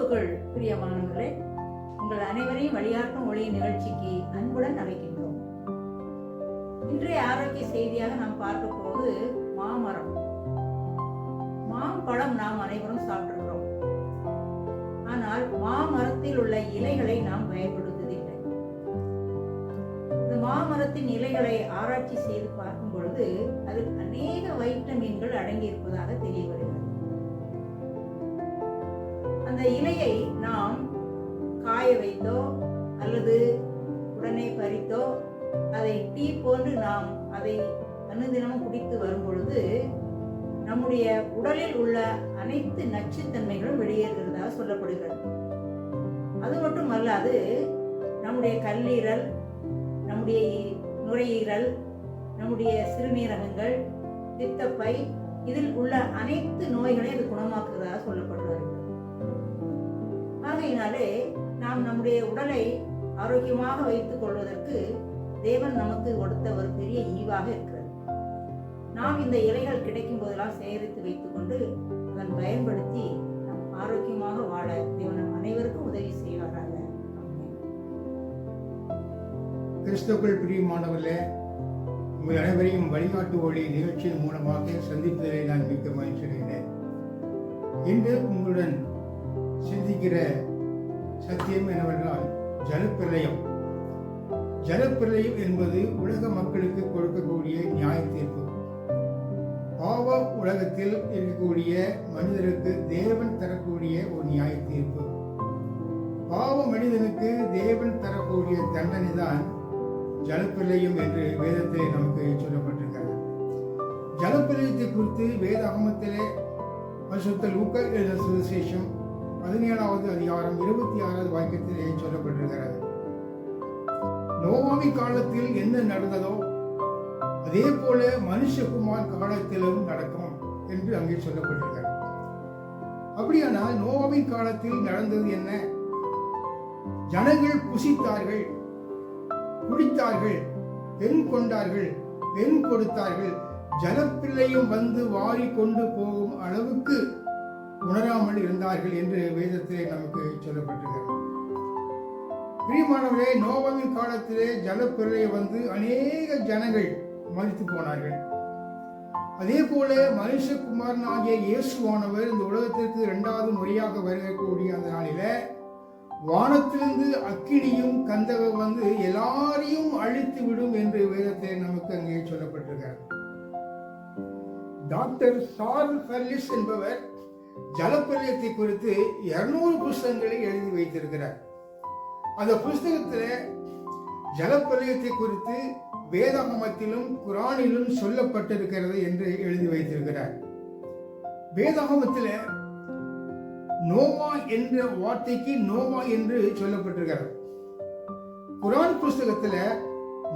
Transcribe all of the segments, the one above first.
கிறிஸ்துவுக்குள் பிரியமானவர்களே, உங்கள் அனைவரையும் வழியாற்றும் ஒளி நிகழ்ச்சிக்கு அன்புடன் அழைக்கின்றோம். இன்றைய ஆரோக்கிய செய்தியாக நாம் பார்க்க போவது மாமரம். மாம்பழம் நாம் அனைவரும் சாப்பிட்டிருக்கிறோம். ஆனால் மாமரத்தில் உள்ள இலைகளை நாம் பயன்படுத்துவதில்லை. இந்த மாமரத்தின் இலைகளை ஆராய்ச்சி செய்து பார்க்கும் பொழுது அதில் அநேக வைட்டமின்கள் அடங்கி இருப்பதாக தெரிய வருகிறது. அந்த இலையை நாம் காய வைத்தோ அல்லது உடனே பறித்தோ அதை டீ போன்று நாம் அதை அனுதினமும் குடித்து வரும் பொழுது நம்முடைய உடலில் உள்ள அனைத்து நச்சுத்தன்மைகளும் வெளியேறுகிறதாக சொல்லப்படுகிறது. அது மட்டுமல்லாது நம்முடைய கல்லீரல், நம்முடைய நுரையீரல், நம்முடைய சிறுநீரகங்கள், பித்தப்பை, இதில் உள்ள அனைத்து நோய்களையும் அது குணமாக்குகிறதாக சொல்லப்படுகிறது. ஆகையினாலே நாம் நம்முடைய உடலை ஆரோக்கியமாக வைத்துக் கொள்வதற்கு தேவன் நமக்கு கொடுத்த ஒரு பெரிய ஈவாக இருக்கிறது. நாம் இந்த இலைகள் கிடைக்கும் போதெல்லாம் சேகரித்து வைத்துக் கொண்டு அதன் பயன்படுத்தி நாம் ஆரோக்கியமாக வாழ தேவன் அனைவருக்கும் உதவி செய்வாராக. கிறிஸ்துவுக்குள் பிரியமானவர்களே, உங்கள் அனைவரையும் வழிகாட்டு ஒளி நிகழ்ச்சியின் மூலமாக சந்திப்பதை நான் மிக்க மகிழ்ச்சி அடைகிறேன். இன்று உங்களுடன் சிந்திக்கிற சத்தியம் என்னவென்றால் ஜலப்பிரளயம். ஜலப்பிரளயம் என்பது உலக மக்களுக்கு கொடுக்கக்கூடிய நியாய தீர்ப்பு. பாவ உலகத்தில் இருக்கக்கூடிய மனிதருக்கு தேவன் தரக்கூடிய ஒரு நியாய தீர்ப்பு. பாவ மனிதனுக்கு தேவன் தரக்கூடிய தண்டனை தான் ஜலப்பிரளயம் என்று வேதத்திலே நமக்கு சொல்லப்பட்டிருக்கிறது. ஜலப்பிரளயத்தை குறித்து வேதாகமத்திலே பரிசுத்த லூக்கா எழுதின சுவிசேஷம் 17வது அதிகாரம் 26வது வாக்கியத்திலே சொல்லப்பட்டிருக்கிறது. நோவாவின் காலத்தில் என்ன நடந்ததோ அதே போல மனுஷகுமார் காலத்திலும் நடக்கும் என்று அங்கே சொல்லப்பட்டிருக்கிறது. அப்படியானால் நோவாவின் காலத்தில் நடந்தது என்ன? ஜனங்கள் புசித்தார்கள், குடித்தார்கள், பெண் கொண்டார்கள், பெண் கொடுத்தார்கள். ஜலப்பிரளயம் வந்து வாரி கொண்டு போகும் அளவுக்கு உணராமல் இருந்தார்கள் என்று வேதத்திலே நமக்கு சொல்லப்பட்டிருக்கிறது. பிரியமானவர்களே, நோவாவின் காலத்திலே ஜலப்பிரளயம் வந்து அநேக ஜனங்கள் மரித்து போனார்கள். அதே போல மனுஷகுமாரனாகிய இயேசுவானவர் இந்த உலகத்திற்கு 2வது முறையாக வரக்கூடிய அந்த நாளில வானத்திலிருந்து அக்கினியும் கந்தகம் வந்து எல்லாரையும் அழித்து விடும் என்று வேதத்தை நமக்கு அங்கே சொல்லப்பட்டிருக்கிறது. டாக்டர் சார்ல் ஃபெர்லிஸ் என்பவர் ஜலப்பிரளயத்தை குறித்து 200 புஸ்தகங்களை எழுதி வைத்திருக்கிறார். அந்த புஸ்தகத்தில் ஜலப்பிரளயத்தை குறித்து வேதாகமத்திலும் குரானிலும் சொல்லப்பட்டிருக்கிறது என்று எழுதி வைத்திருக்கிறார். வேதாகமத்தில் நோவா என்ற வார்த்தைக்கு நோவா என்று சொல்லப்பட்டிருக்கிறது. குரான் புஸ்தகத்தில்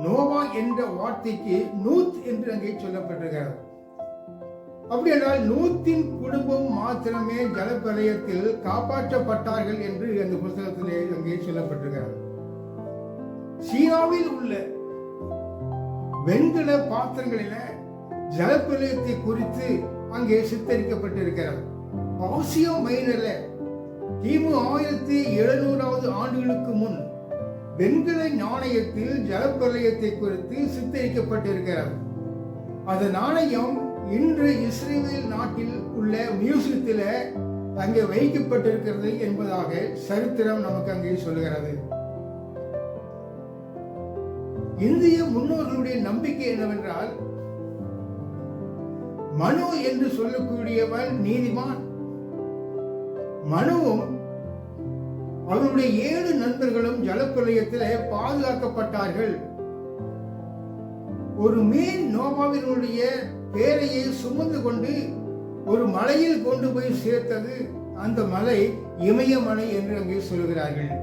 நோவா என்ற வார்த்தைக்கு நூத் என்று அங்கே சொல்லப்பட்டிருக்கிறது. அப்படியென்றால் நூத்தின் குடும்பம் மாத்திரமே ஜலப்பிரளயத்தில் காப்பாற்றப்பட்டார்கள் என்று அந்த புத்தகத்திலே அங்கே சொல்லப்பட்டிருக்கிறது. சீனாவில் உள்ள வெண்கல பாத்திரங்களில ஜலப்பிரளயத்தை குறித்து அங்கே சித்தரிக்கப்பட்டிருக்கிறது. ஆசியா மைனர்ல கிமு 1700வது ஆண்டுகளுக்கு முன் வெண்கல நாணயத்தில் ஜலப்பிரளயத்தை குறித்து சித்தரிக்கப்பட்டிருக்கிறது. அந்த நாணயம் இன்று இஸ்ரேல் நாட்டில் உள்ள மியூசியத்தில் அங்கே வைக்கப்பட்டிருக்கிறது என்பதாக சரித்திரம் நமக்கு அங்கே சொல்லுகிறது. இந்திய முன்னோர்களுடைய நம்பிக்கை என்னவென்றால், மனு என்று சொல்லக்கூடியவன் நீதிமான். மனுவும் அவருடைய 7 நண்பர்களும் ஜலப்பிரளயத்தில் பாதுகாக்கப்பட்டார்கள். ஒரு மீன் நோவாவினுடைய பேரையை சுமந்து கொண்டு ஒரு மலையில் கொண்டு போய் சேர்த்தது. அந்த மலை இமயமலை என்று அங்கே சொல்கிறார்கள்.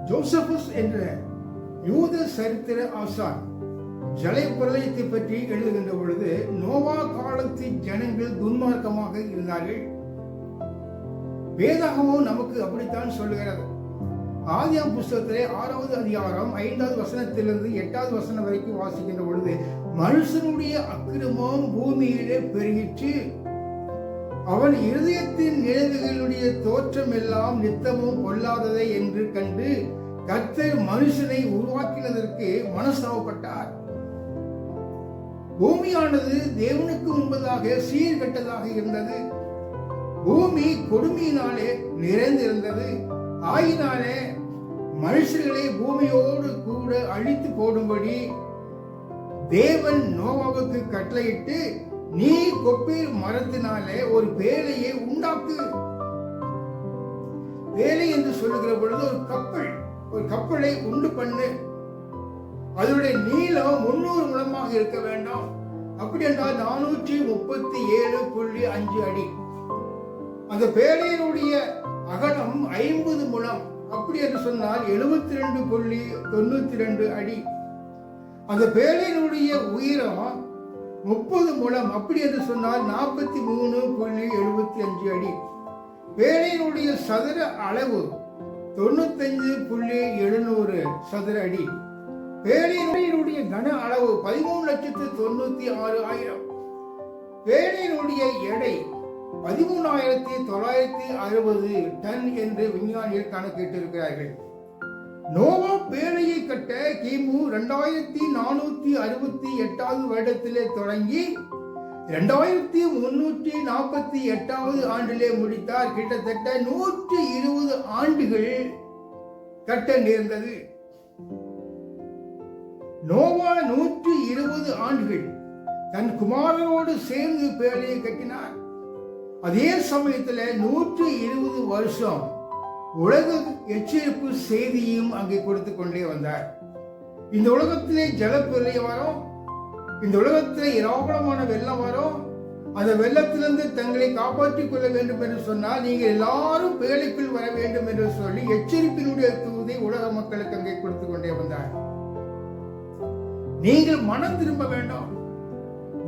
ஜோசபஸ் என்ற யூத சரித்திர ஆசான் ஜலப்பிரளயத்தை பற்றி எழுதுகின்ற பொழுது நோவா காலத்து ஜனங்கள் துன்மார்க்கமாக இருந்தார்கள். வேதாகமும் நமக்கு அப்படித்தான் சொல்லுகிறது. ஆதியாம் புஸ்தகத்திலே 6வது அதிகாரம் 5வது வசனத்திலிருந்து 8வது வசனம் வரைக்கும் வாசிக்கின்ற பொழுது மனுஷனுடைய அக்கிரமம் பூமியிலே பெருகிற்று, அவன் இருதயத்தின் நினைவுகளுடைய தோற்றம் எல்லாம் நித்தமும் பொல்லாததை என்று கண்டு கர்த்தர் மனுஷனை உருவாக்கினதற்கு மனஸ்தாபப்பட்டார். பூமியானது தேவனுக்கு முன்பதாக சீர்கெட்டதாக இருந்தது. பூமி கொடுமையினாலே நிறைந்திருந்தது. ஆயினாலே மனுஷர்களை பூமியோடு கூட அழித்து போடும்படி தேவன் நோவாவுக்கு கட்டளையிட்டு, நீ கொப்பீர் மரத்தினாலே ஒரு பேழையை உண்டாக்கு. பேழை என்று சொல்லுகிற பொழுது ஒரு கப்பலை உண்டு பண்ணு. அதனுடைய நீளம் 300 முழமாக இருக்க வேண்டும். அப்படி என்றால் 437.5 அடி. அந்த பேழையினுடைய அகலம் 50 முழம். அப்படி என்று சொன்னால் 72.92 அடி. அந்த பேழையினுடைய உயரம் 30 முழம். அப்படி என்று சொன்னால் 43.75 அடி. பேழையினுடைய சதுர அளவு 95.700 சதுர அடி. பேழையினுடைய கன அளவு 13,96,000. பேழையினுடைய எடை 13,960 டன் என்று விஞ்ஞானிகள் கணக்கிட்டிருக்கிறார்கள். நோவா பேழையை கட்ட கிமு 2468 வருடத்திலே தொடங்கி 2348 ஆண்டிலே முடித்தார். கிட்டத்தட்ட 120 ஆண்டுகள் கட்ட நேர்ந்தது. நோவா 120 ஆண்டுகள் தன் குமாரனோடு சேர்ந்து பேழையை கட்டினார். அதே சமயத்தில் 120 வருஷம் உலக எச்சரிப்பு செய்தியும் அங்கே கொடுத்து கொண்டே வந்தார். இந்த உலகத்திலே ஜலப்பிரளயம் வரும், இந்த உலகத்திலே ஏராளமான வெள்ளம் வரும். அந்த வெள்ளத்திலிருந்து தங்களை காப்பாற்றிக் கொள்ள வேண்டும் என்று சொன்னால் நீங்கள் எல்லாரும் பேழைக்குள் வர வேண்டும் என்று சொல்லி எச்சரிப்பினுடைய தூதை உலக மக்களுக்கு அங்கே கொடுத்து கொண்டே வந்தார். நீங்கள் மனம் திரும்ப வேண்டும்,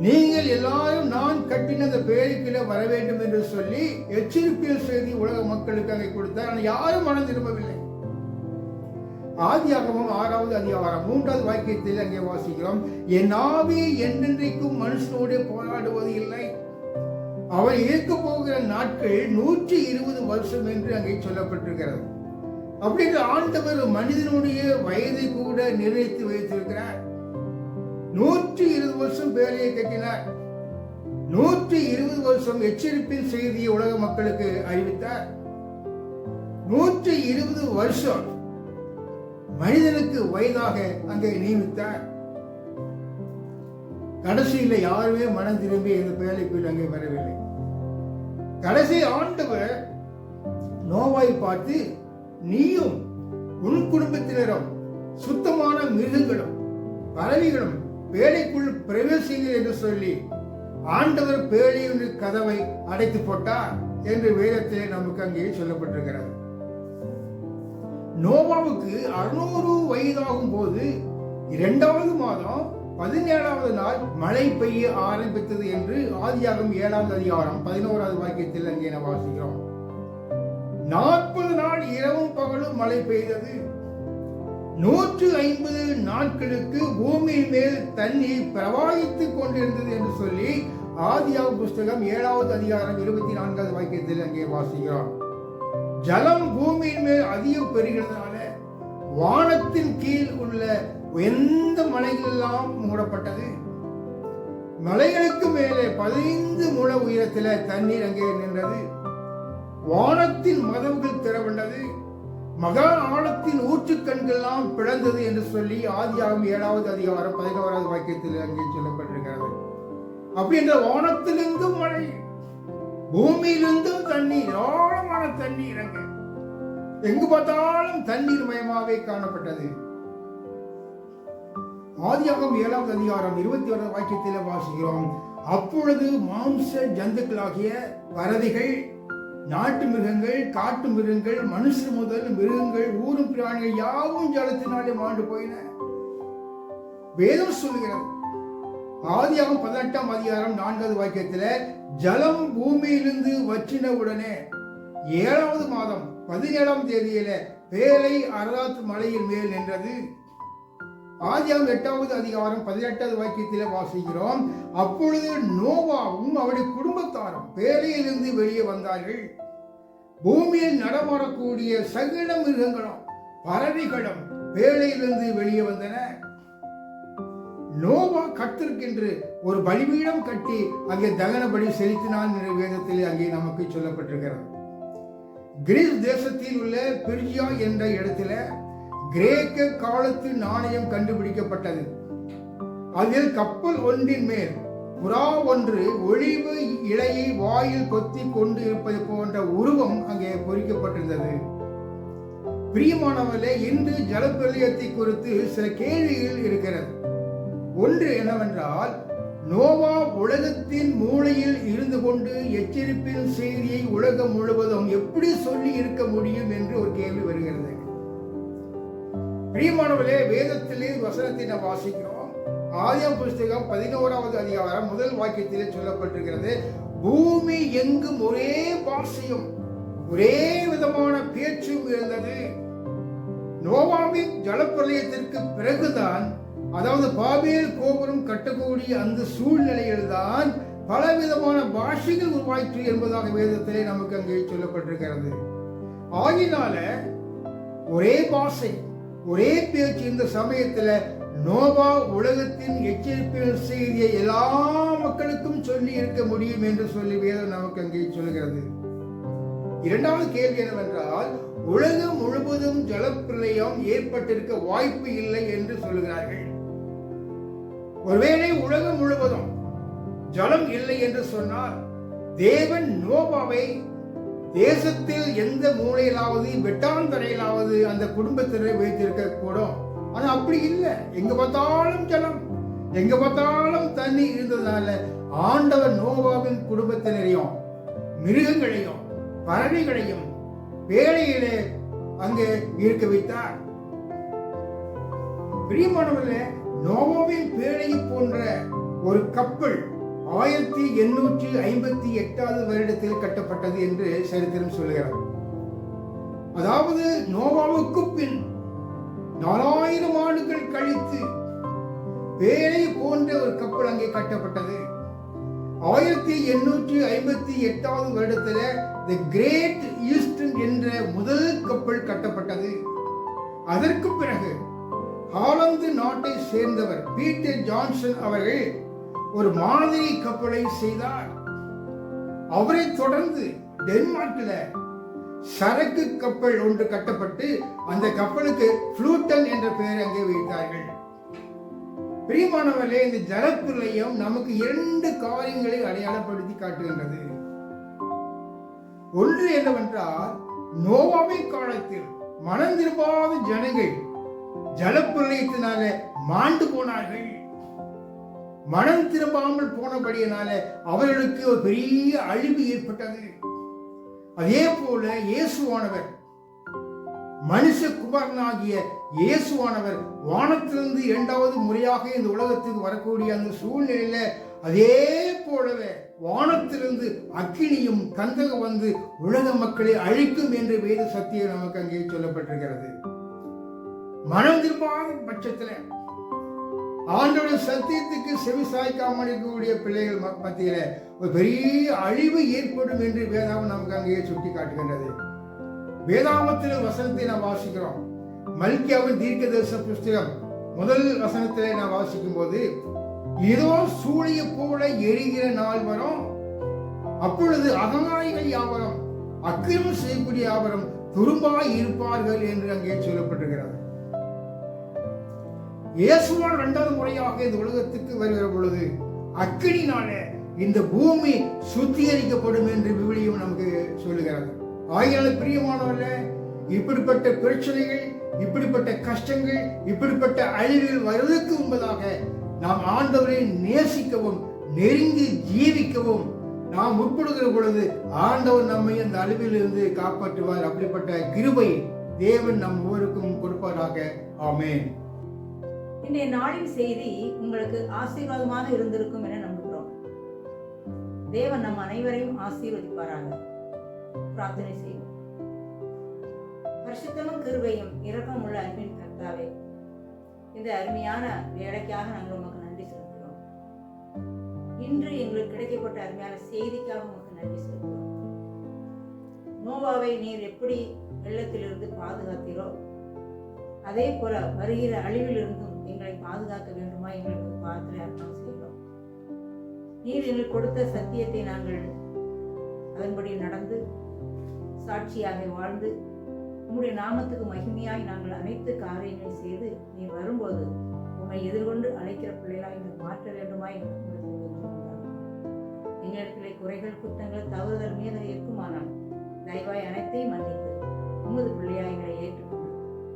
நீங்கள் எல்லாரும் நான் கட்டின அந்த பேழைக்குள்ள வர வேண்டும் என்று சொல்லி எச்சரிப்பியல் செய்தி உலக மக்களுக்கு அங்கே கொடுத்தார். ஆனால் யாரும் மனம் திரும்பவில்லை. ஆதியாகமம் 6வது அதிகாரம் 3வது வாக்கியத்தில் அங்கே வாசிக்கிறோம், என் ஆவி என்றென்றைக்கும் மனுஷனோடு போராடுவது இல்லை, அவன் இருக்க போகிற நாட்கள் 120 வருஷம் என்று அங்கே சொல்லப்பட்டிருக்கிறது. அப்படின்ற ஆண்டவர் மனிதனுடைய வயதை கூட நிர்ணயித்து வைத்திருக்கிறார். 120 வருஷம் பேழையை கட்டினார். 120 வருஷம் எச்சரிப்பின் செய்தியை உலக மக்களுக்கு அறிவித்தார். 120 வருஷம் மனிதனுக்கு வயதாக அங்கே நியமித்தார். கடைசியில் யாருமே மனம் திரும்பி இந்த பேழைக்குள் அங்கே வரவில்லை. கடைசி ஆண்டவர் நோவாயை பார்த்து, நீயும் உன் குடும்பத்தினரும் சுத்தமான மிருகங்களும் பறவைகளும் பேழைக்குள் பிரவேசிங்கள் என்று சொல்லி ஆண்டவர் பேழையின் கதவை அடைத்து போட்டார் என்று வேதத்திலே நமக்கு அங்கே சொல்லப்பட்டிருக்கிறது. நோவாவுக்கு 600 வயதாகும் போது 2வது மாதம் 17வது நாள் மழை பெய்ய ஆரம்பித்தது என்று ஆதியாகமம் 7வது அதிகாரம் 11வது வாக்கியத்தில் அங்கே நாம் வாசிக்கிறோம். 40 நாள் இரவும் பகலும் மழை பெய்தது. 150 நாட்களுக்கு பூமியின் மேல் தண்ணீர் பிரவாகித்துக் கொண்டிருந்தது என்று சொல்லி ஆதியாகமம் புஸ்தகம் 7வது அதிகாரம் 24வது வாக்கியத்தில் அங்கே வாசிக்கிறோம். ஜலம் பூமியின் மேல் அதிகம் பெறுகிறதுனால வானத்தின் கீழ் உள்ள எந்த மலைகளெல்லாம் மூடப்பட்டது. மலைகளுக்கு மேலே 15 முழ உயரத்தில் தண்ணீர் அங்கே நின்றது. வானத்தின் மதவுகள் திறவண்டது. மகா ஆழத்தின் ஊற்றுக்கண்கள்லாம் பிளந்தது என்று சொல்லி ஆதியாகமம் 7வது அதிகாரம் 11வது வாக்கியத்தில் அங்கே சொல்லப்பட்டிருக்கிறது. அப்படி என்ற வானத்திலிருந்தும் மழை, பூமியிலிருந்தும் தண்ணீர், ஆழமான தண்ணீர் அங்கே எங்கு பார்த்தாலும் தண்ணீர் மயமாவே காணப்பட்டது. ஆதியாகமம் 7வது அதிகாரம் 21வது வாக்கியத்தில் வாசிக்கிறோம், அப்பொழுது மாம்ச ஜந்துக்களாகிய பறவைகள், நாட்டு மிருகங்கள், காட்டு மிருகங்கள், மனுஷர் முதல் மிருகங்கள், ஊரும் பிராணிகள் யாவும் ஜலத்தினாலே மாண்டு போயின. வேதம் சொல்லுகிறது ஆதியாகமம் 18ஆம் அதிகாரம் 4வது வாக்கியத்தில், ஜலம் பூமியிலிருந்து வற்றின உடனே 7வது மாதம் 17ஆம் தேதியில பேலை அரராத் மலையின் மேல் நின்றது. ஆதியாகமம் 8வது அதிகாரம் 18வது வாக்கியத்திலே வாசிக்கிறோம். அப்பொழுது நோவாவும் அவருடைய குடும்பத்தாரும் பேழையிலிருந்து வெளியே வந்தார்கள். பூமியில் நடமாடக்கூடிய சகல மிருகங்களும் பறவைகளும் பேழையிலிருந்து வெளியே வந்தன. நோவா கர்த்தருக்கென்று ஒரு பலிபீடம் கட்டி அங்கே தகன பலி செலுத்தினான் என்ற வேதத்திலே அங்கே நமக்கு சொல்லப்பட்டிருக்கிறது. கிரீஸ் தேசத்தில் உள்ள பெர்ஜியா என்ற இடத்துல கிரேக்க காலத்து நாணயம் கண்டுபிடிக்கப்பட்டது. அதில் கப்பல் ஒன்றின் மேல் புறா ஒன்று ஒளிவு இலையை வாயில் கொத்தி கொண்டு இருப்பது போன்ற உருவம் அங்கே பொறிக்கப்பட்டிருந்தது. பிரியமானவர்களே, இன்று ஜலப்பிரளயத்தை குறித்து சில கேள்விகள் இருக்கிறது. ஒன்று என்னவென்றால், நோவா உலகத்தின் மூலையில் இருந்து கொண்டு எச்சரிப்பின் செய்தியை உலகம் முழுவதும் எப்படி சொல்லி இருக்க முடியும் என்று ஒரு கேள்வி வருகிறது. பிரியமானவர்களே, வேதத்திலே வசனத்தை நாம் வாசிக்கிறோம். ஆதியாகமம் புஸ்தகம் 11வது அதிகாரம் 1 வாக்கியத்திலே சொல்லப்பட்டிருக்கிறது, பூமி எங்கும் ஒரே பாஷையும் ஒரே விதமான பேச்சும் இருந்தது. நோவாவின் ஜலப்பிரளயத்திற்கு பிறகுதான், அதாவது பாபேல் கோபுரம் கட்டக்கூடிய அந்த சூழ்நிலையில்தான் பலவிதமான பாஷைகள் உருவாயிற்று என்பதாக வேதத்திலே நமக்கு அங்கே சொல்லப்பட்டிருக்கிறது. ஆகினால ஒரே பாஷை ஒரே பேச்சு இந்த சமயத்துல நோவா உலகத்தின் எச்சரிப்பின் செய்தியை எல்லா மக்களுக்கும் சொல்லி இருக்க முடியும் என்று சொல்லி வேதம் நமக்கு அங்கே சொல்கிறது. இரண்டாவது கேள்வி என்னவென்றால், உலகம் முழுவதும் ஜலப்பிரளயம் ஏற்பட்டிருக்க வாய்ப்பு இல்லை என்று சொல்கிறார்கள். ஒருவேளை உலகம் முழுவதும் ஜலம் இல்லை என்று சொன்னால், தேவன் நோவாவை தேசத்தில் எந்த மூலையிலாவது வெட்டாந்தரையிலாவது அந்த குடும்பத்தினரை வைத்திருக்க கூடும். ஆனா அப்படி இல்லை. எங்க பார்த்தாலும் ஜலம், எங்க பார்த்தாலும் தண்ணி இருந்ததுனால ஆண்டவர் நோவாவின் குடும்பத்தினரையும் மிருகங்களையும் பறவைகளையும் பேழையிலே அங்கே இருக்க வைத்தார். பிரியமானவர்களே, நோவாவின் பேழை போன்ற ஒரு கப்பல் 1858வது வருடத்தில் கட்டப்பட்டது என்று சரித்திரம் சொல்கிறது. அதாவது நோவாவுக்கு பின் 4000 ஆண்டுகள் கழித்து பேழை போன்ற ஒரு கப்பல் அங்கே கட்டப்பட்டது. 1858வது வருடத்தில் தி கிரேட் ஈஸ்டர்ன் என்ற முதல் கப்பல் கட்டப்பட்டது. அதற்கு பிறகு ஹாலந்து நாட்டை சேர்ந்தவர் பீட்டர் ஜான்சன் அவர்கள் ஒரு மாதிரி கப்பலை செய்தார். அவரை தொடர்ந்து டென்மார்க்கில் சரக்கு கப்பல் ஒன்று கட்டப்பட்டு அந்த கப்பலுக்கு ஃப்ளூட்டன் என்ற பெயர் அங்கே வைத்தார்கள். பிரியமானவர்களே, இந்த ஜலப்பிரளயம் நமக்கு 2 காரியங்களை அடையாளப்படுத்தி காட்டுகின்றது. ஒன்று என்னவென்றால், நோவாவின் காலத்தில் மனம் திரும்பாத ஜனங்கள் ஜலப்பிரளயத்தினால மாண்டு போனார்கள். மனம் திரும்பாமல் போனபடியினால அவர்களுக்கு ஒரு பெரிய அழிவு ஏற்பட்டது. அதே போல இயேசுவானவர், மனுஷகுமாரனாகிய இயேசுவானவர் வானத்திலிருந்து 2வது முறையாக இந்த உலகத்துக்கு வரக்கூடிய அந்த சூழ்நிலையில அதே போலவே வானத்திலிருந்து அக்கினியும் கந்தகம் வந்து உலக மக்களை அழிக்கும் என்று வேத சத்தியம் நமக்கு அங்கே சொல்லப்பட்டிருக்கிறது. மனம் திரும்பாத பட்சத்தில் ஆண்டோட சத்தியத்துக்கு செவிசாய்க்காமல் இருக்கக்கூடிய பிள்ளைகள் மத்தியில ஒரு பெரிய அழிவு ஏற்படும் என்று வேதாகம் நமக்கு அங்கே சுட்டி காட்டுகின்றது. வேதாகமத்தில் வசனத்தை நாம் வாசிக்கிறோம். மல்கியாவின் தீர்க்கதரிசன புஸ்தகம் 1 வசனத்திலே நாம் வாசிக்கும் போது, இதோ சூழிய போல எரிகிற நாள் வரும், அப்பொழுது அகங்காரிகள் யாவரும் அக்கிரமம் செய்யக்கூடிய யாவரும் துரும்பாய் இருப்பார்கள் என்று அங்கே சொல்லப்பட்டிருக்கிறது. இயேசுவான் 2வது முறையாக இந்த உலகத்துக்கு வருகிற பொழுது அக்கினினால இந்த பூமி சுத்திகரிக்கப்படும் என்று விவிலியம் நமக்கு சொல்லுகிறது. ஆகையால பிரியமானவர்களே, இப்படிப்பட்ட பிரச்சனைகள், இப்படிப்பட்ட கஷ்டங்கள், இப்படிப்பட்ட அழிவுகள் வருவதற்கு முன்பதாக நாம் ஆண்டவரை நேசிக்கவும் நெருங்கி ஜீவிக்கவும் நாம் முற்படுகிற பொழுது ஆண்டவர் நம்மை அந்த அழிவில் இருந்து காப்பாற்றுவார். அப்படிப்பட்ட கிருபை தேவன் நம் ஒவ்வொருக்கும் கொடுப்பாராக. ஆமென். இன்றைய நாளின் செய்தி உங்களுக்கு ஆசீர்வாதமாக இருந்திருக்கும் என நம்புகிறோம். தேவன் நம் அனைவரையும் ஆசீர்வதிப்பாராக. பிரார்த்தனை செய்வோம். பரிசுத்தமும் கிருபையும் இரக்கமுள்ள அன்பின் கர்த்தாவே, இந்த அருமையான வேலைக்காக நாங்கள் உமக்கு நன்றி செலுத்துகிறோம். இன்று எங்களுக்கு கிடைக்கப்பட்ட அருமையான செய்திக்காக உமக்கு நன்றி செலுத்துகிறோம். நோவாவை நீர் எப்படி வெள்ளத்திலிருந்து பாதுகாத்தீரோ அதே போல வருகிற அழிவிலிருந்தும் எங்களை பாதுகாக்க வேண்டுமா எங்களுக்கு பாதத்தில் அர்ப்பணம் செய்கிறோம். நீர் எங்களுக்கு கொடுத்த சத்தியத்தை நாங்கள் அதன்படி நடந்து சாட்சியாக வாழ்ந்து உம்முடைய நாமத்துக்கு மகிமையாய் நாங்கள் அனைத்து காரியங்களை செய்து நீர் வரும்போது உம்மை எதிர்கொண்டு அழைக்கிற பிள்ளைகளாய் எங்களுக்கு மாற்ற வேண்டுமா என்று எங்களிடத்திலே குறைகள் குற்றங்கள் தவறுதல் மீது இருக்குமானால் தயவாய் அனைத்தையும் மன்னித்து உமது பிள்ளையாய் எங்களை ஏற்றுக்கொண்டு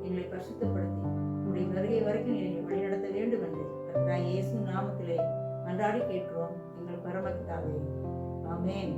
எங்களை பரிசுத்தப்படுத்தி உங்களுடைய வருகை வரைக்கும் எங்களை வழிநடத்த வேண்டும் என்று கர்த்தராகிய இயேசு நாமத்திலே மன்றாடி கேட்கிறோம் எங்கள் பரமபிதாவே. ஆமென்.